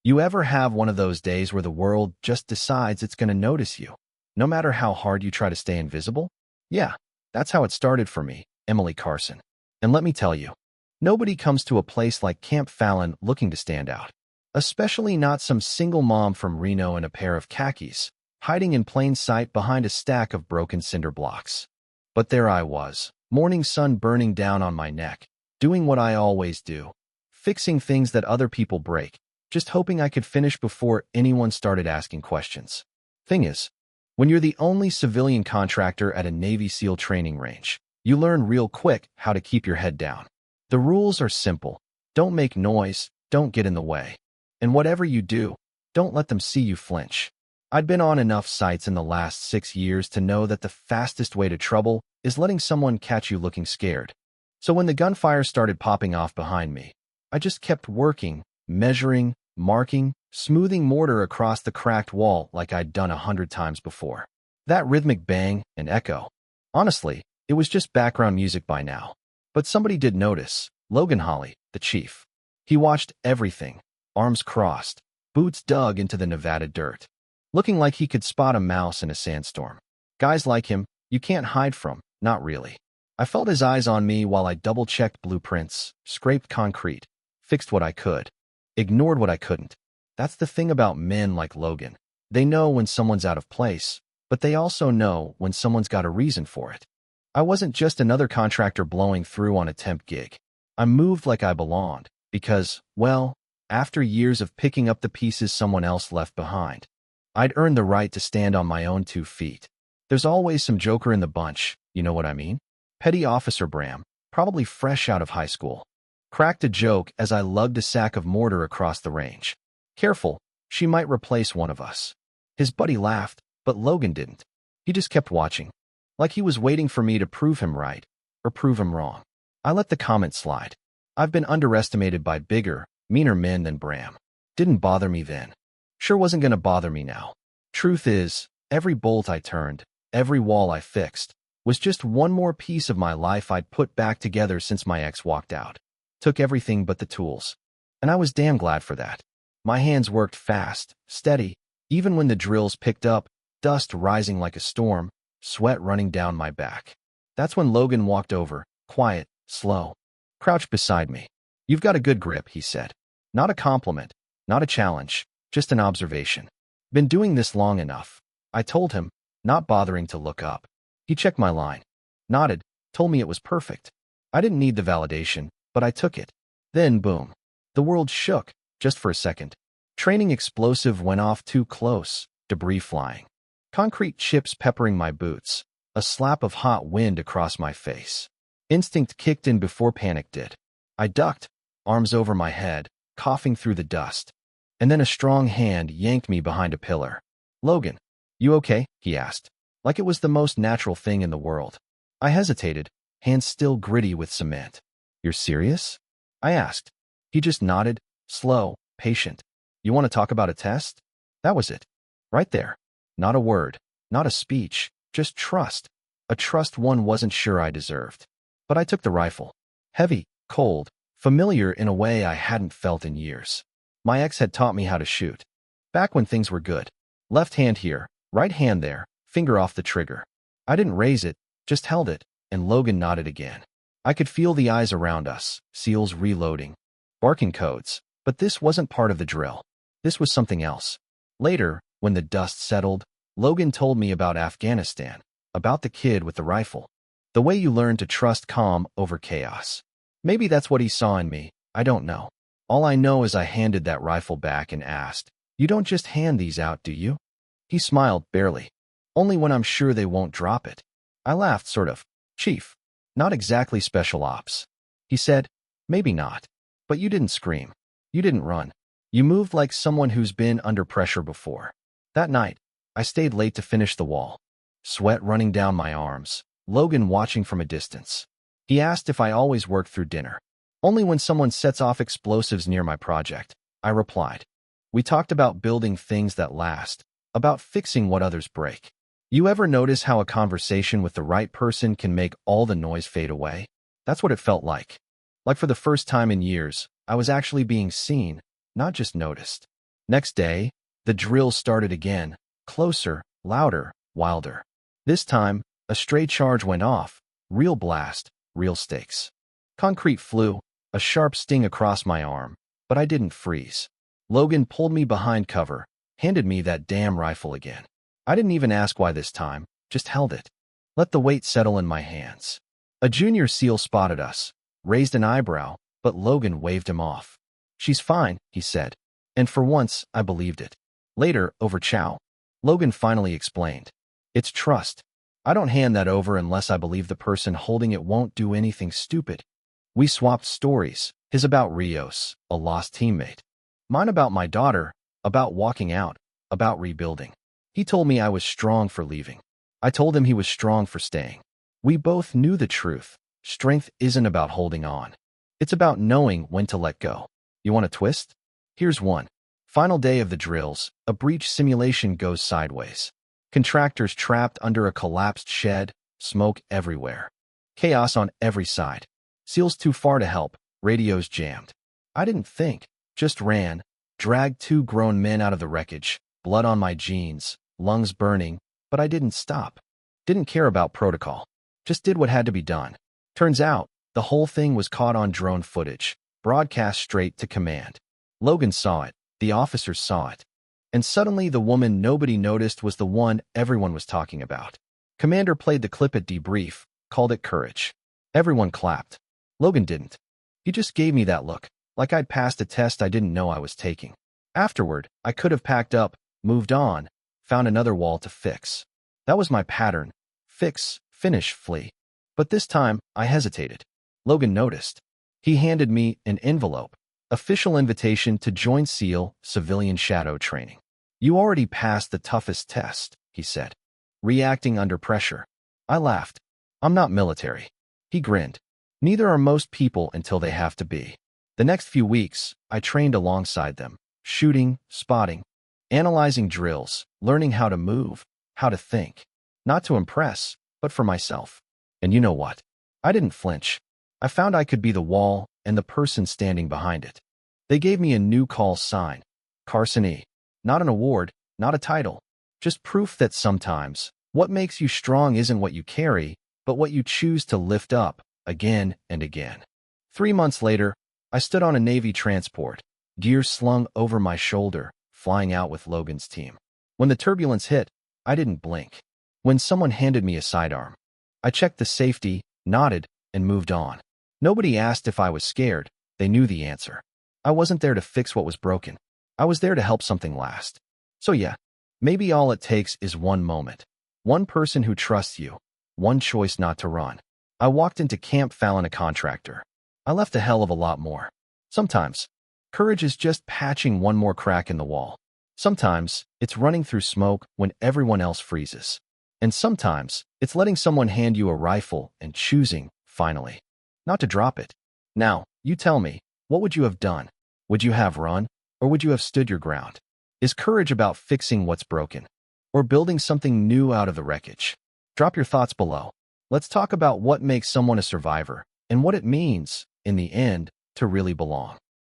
You ever have one of those days where the world just decides it's going to notice you, no matter how hard you try to stay invisible? Yeah, that's how it started for me, Emily Carson. And let me tell you, nobody comes to a place like Camp Fallon looking to stand out. Especially not some single mom from Reno in a pair of khakis, hiding in plain sight behind a stack of broken cinder blocks. But there I was, morning sun burning down on my neck, doing what I always do, fixing things that other people break, just hoping I could finish before anyone started asking questions. Thing is, when you're the only civilian contractor at a Navy SEAL training range, you learn real quick how to keep your head down. The rules are simple. Don't make noise, don't get in the way. And whatever you do, don't let them see you flinch. I'd been on enough sites in the last 6 years to know that the fastest way to trouble is letting someone catch you looking scared. So when the gunfire started popping off behind me, I just kept working, measuring, marking, smoothing mortar across the cracked wall like I'd done 100 times before. That rhythmic bang and echo. Honestly, it was just background music by now. But somebody did notice. Logan Holly, the chief. He watched everything, arms crossed, boots dug into the Nevada dirt, looking like he could spot a mouse in a sandstorm. Guys like him, you can't hide from, not really. I felt his eyes on me while I double-checked blueprints, scraped concrete, fixed what I could, ignored what I couldn't. That's the thing about men like Logan. They know when someone's out of place, but they also know when someone's got a reason for it. I wasn't just another contractor blowing through on a temp gig. I moved like I belonged because, well, after years of picking up the pieces someone else left behind, I'd earned the right to stand on my own 2 feet. There's always some joker in the bunch, you know what I mean? Petty Officer Bram, probably fresh out of high school, cracked a joke as I lugged a sack of mortar across the range. Careful, she might replace one of us. His buddy laughed, but Logan didn't. He just kept watching, like he was waiting for me to prove him right, or prove him wrong. I let the comment slide. I've been underestimated by bigger, meaner men than Bram. Didn't bother me then. Sure wasn't gonna bother me now. Truth is, every bolt I turned, every wall I fixed, was just one more piece of my life I'd put back together since my ex walked out. Took everything but the tools. And I was damn glad for that. My hands worked fast, steady, even when the drills picked up, dust rising like a storm, sweat running down my back. That's when Logan walked over, quiet, slow, crouched beside me. "You've got a good grip," he said. Not a compliment, not a challenge, just an observation. "Been doing this long enough," I told him, not bothering to look up. He checked my line, nodded, told me it was perfect. I didn't need the validation, but I took it. Then, boom. The world shook, just for a second. Training explosive went off too close, debris flying. Concrete chips peppering my boots, a slap of hot wind across my face. Instinct kicked in before panic did. I ducked, arms over my head, coughing through the dust. And then a strong hand yanked me behind a pillar. "Logan, you okay?" he asked, like it was the most natural thing in the world. I hesitated, hands still gritty with cement. "You're serious?" I asked. He just nodded, slow, patient. "You want to talk about a test?" That was it. Right there. Not a word, not a speech, just trust. A trust one wasn't sure I deserved. But I took the rifle. Heavy, cold, familiar in a way I hadn't felt in years. My ex had taught me how to shoot. Back when things were good. Left hand here, right hand there, finger off the trigger. I didn't raise it, just held it, and Logan nodded again. I could feel the eyes around us, SEALs reloading, barking codes, but this wasn't part of the drill. This was something else. Later, when the dust settled, Logan told me about Afghanistan, about the kid with the rifle. The way you learn to trust calm over chaos. Maybe that's what he saw in me, I don't know. All I know is I handed that rifle back and asked, "You don't just hand these out, do you?" He smiled, barely. "Only when I'm sure they won't drop it." I laughed, sort of. "Chief, not exactly special ops." He said, "Maybe not. But you didn't scream. You didn't run. You moved like someone who's been under pressure before." That night, I stayed late to finish the wall. Sweat running down my arms, Logan watching from a distance. He asked if I always worked through dinner. "Only when someone sets off explosives near my project," I replied. We talked about building things that last, about fixing what others break. You ever notice how a conversation with the right person can make all the noise fade away? That's what it felt like. Like for the first time in years, I was actually being seen, not just noticed. Next day, the drill started again, closer, louder, wilder. This time, a stray charge went off, real blast, real stakes. Concrete flew, a sharp sting across my arm, but I didn't freeze. Logan pulled me behind cover, handed me that damn rifle again. I didn't even ask why this time, just held it. Let the weight settle in my hands. A junior SEAL spotted us, raised an eyebrow, but Logan waved him off. "She's fine," he said. And for once, I believed it. Later, over chow, Logan finally explained. "It's trust. I don't hand that over unless I believe the person holding it won't do anything stupid." We swapped stories, his about Rios, a lost teammate. Mine about my daughter, about walking out, about rebuilding. He told me I was strong for leaving. I told him he was strong for staying. We both knew the truth. Strength isn't about holding on. It's about knowing when to let go. You want a twist? Here's one. Final day of the drills, a breach simulation goes sideways. Contractors trapped under a collapsed shed, smoke everywhere. Chaos on every side. SEALs too far to help, radios jammed. I didn't think, just ran, dragged two grown men out of the wreckage, blood on my jeans, lungs burning, but I didn't stop. Didn't care about protocol. Just did what had to be done. Turns out, the whole thing was caught on drone footage, broadcast straight to command. Logan saw it, the officers saw it. And suddenly the woman nobody noticed was the one everyone was talking about. Commander played the clip at debrief, called it courage. Everyone clapped. Logan didn't. He just gave me that look, like I'd passed a test I didn't know I was taking. Afterward, I could have packed up, moved on, found another wall to fix. That was my pattern. Fix, finish, flee. But this time, I hesitated. Logan noticed. He handed me an envelope. Official invitation to join SEAL civilian shadow training. "You already passed the toughest test," he said. "Reacting under pressure." I laughed. "I'm not military." He grinned. "Neither are most people until they have to be." The next few weeks, I trained alongside them, shooting, spotting, analyzing drills, learning how to move, how to think. Not to impress, but for myself. And you know what? I didn't flinch. I found I could be the wall and the person standing behind it. They gave me a new call sign, Carson E. Not an award, not a title, just proof that sometimes what makes you strong isn't what you carry, but what you choose to lift up again and again. 3 months later, I stood on a Navy transport, gear slung over my shoulder, flying out with Logan's team. When the turbulence hit, I didn't blink. When someone handed me a sidearm, I checked the safety, nodded, and moved on. Nobody asked if I was scared. They knew the answer. I wasn't there to fix what was broken. I was there to help something last. So yeah, maybe all it takes is one moment. One person who trusts you. One choice not to run. I walked into Camp Fallon a contractor. I left a hell of a lot more. Sometimes, courage is just patching one more crack in the wall. Sometimes, it's running through smoke when everyone else freezes. And sometimes, it's letting someone hand you a rifle and choosing, finally, not to drop it. Now, you tell me, what would you have done? Would you have run, or would you have stood your ground? Is courage about fixing what's broken, or building something new out of the wreckage? Drop your thoughts below. Let's talk about what makes someone a survivor, and what it means, in the end, to really belong.